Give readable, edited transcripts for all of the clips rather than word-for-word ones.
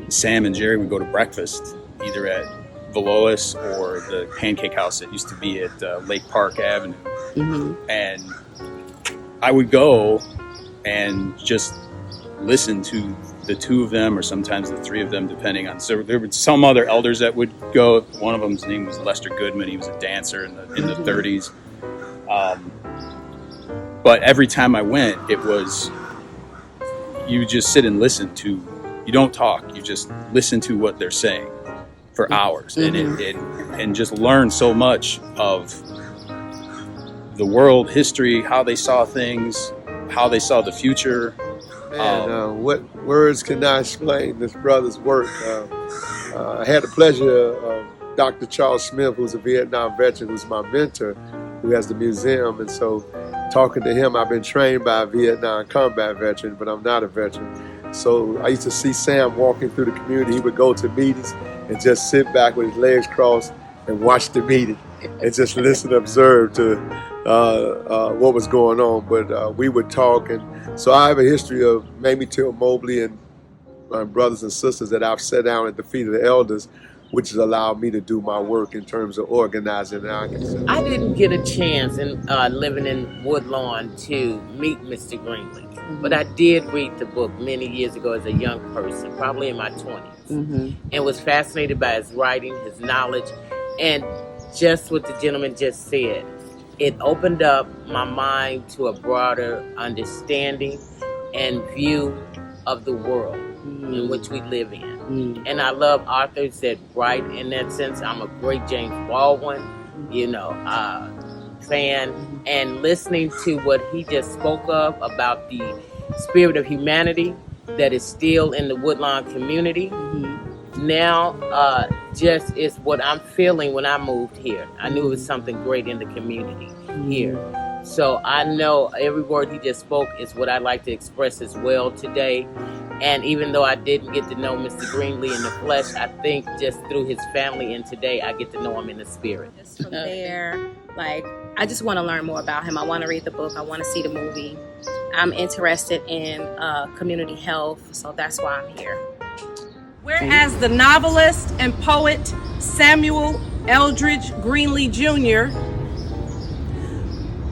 Sam and Jerry would go to breakfast either at Velois or the pancake house that used to be at Lake Park Avenue. Mm-hmm. And I would go and just listen to the two of them, or sometimes the three of them, depending on. So there were some other elders that would go. One of them's name was Lester Goodman. He was a dancer in the 30s. But every time I went, it was you just sit and listen to. You don't talk. You just listen to what they're saying for hours, Mm-hmm. and just learn so much of the world, history, how they saw things, how they saw the future. Man, what words can I explain this brother's work? I had the pleasure of Dr. Charles Smith, who's a Vietnam veteran, who's my mentor, who has the museum. And so talking to him, I've been trained by a Vietnam combat veteran, but I'm not a veteran. So I used to see Sam walking through the community. He would go to meetings and just sit back with his legs crossed and watch the meeting and just listen and observe to what was going on. But we would talk, and so I have a history of Mamie Till Mobley and my brothers and sisters that I've sat down at the feet of the elders, which has allowed me to do my work in terms of organizing. I didn't get a chance in living in Woodlawn to meet Mr. Greenlee, but I did read the book many years ago as a young person, probably in my 20s, and was fascinated by his writing, his knowledge, and just what the gentleman just said. It opened up my mind to a broader understanding and view of the world in which we live in. And I love authors that write in that sense. I'm a great James Baldwin, fan. And listening to what he just spoke of about the spirit of humanity that is still in the Woodlawn community, now just is what I'm feeling when I moved here. I knew it was something great in the community here. So I know every word he just spoke is what I'd like to express as well today. And even though I didn't get to know Mr. Greenlee in the flesh, I think just through his family and today I get to know him in the spirit. Just from there, I just want to learn more about him. I want to read the book. I want to see the movie. I'm interested in community health, so that's why I'm here. Whereas the novelist and poet Samuel Eldridge Greenlee Jr.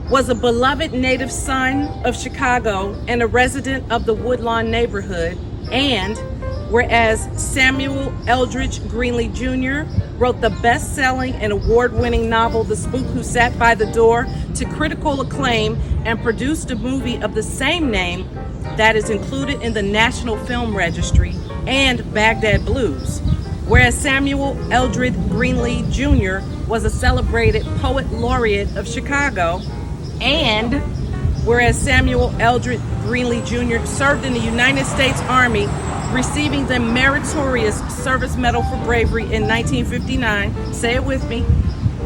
was a beloved native son of Chicago and a resident of the Woodlawn neighborhood, and whereas Samuel Eldridge Greenlee Jr. wrote the best-selling and award-winning novel The Spook Who Sat by the Door to critical acclaim and produced a movie of the same name that is included in the National Film Registry and Baghdad Blues. Whereas Samuel Eldridge Greenlee Jr. was a celebrated poet laureate of Chicago, and whereas Samuel Eldridge Greenlee Jr. served in the United States Army, receiving the Meritorious Service Medal for Bravery in 1959, say it with me,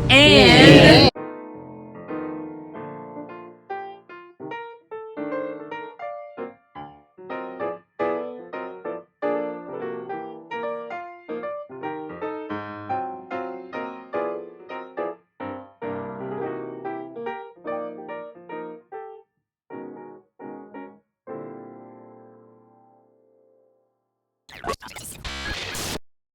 and...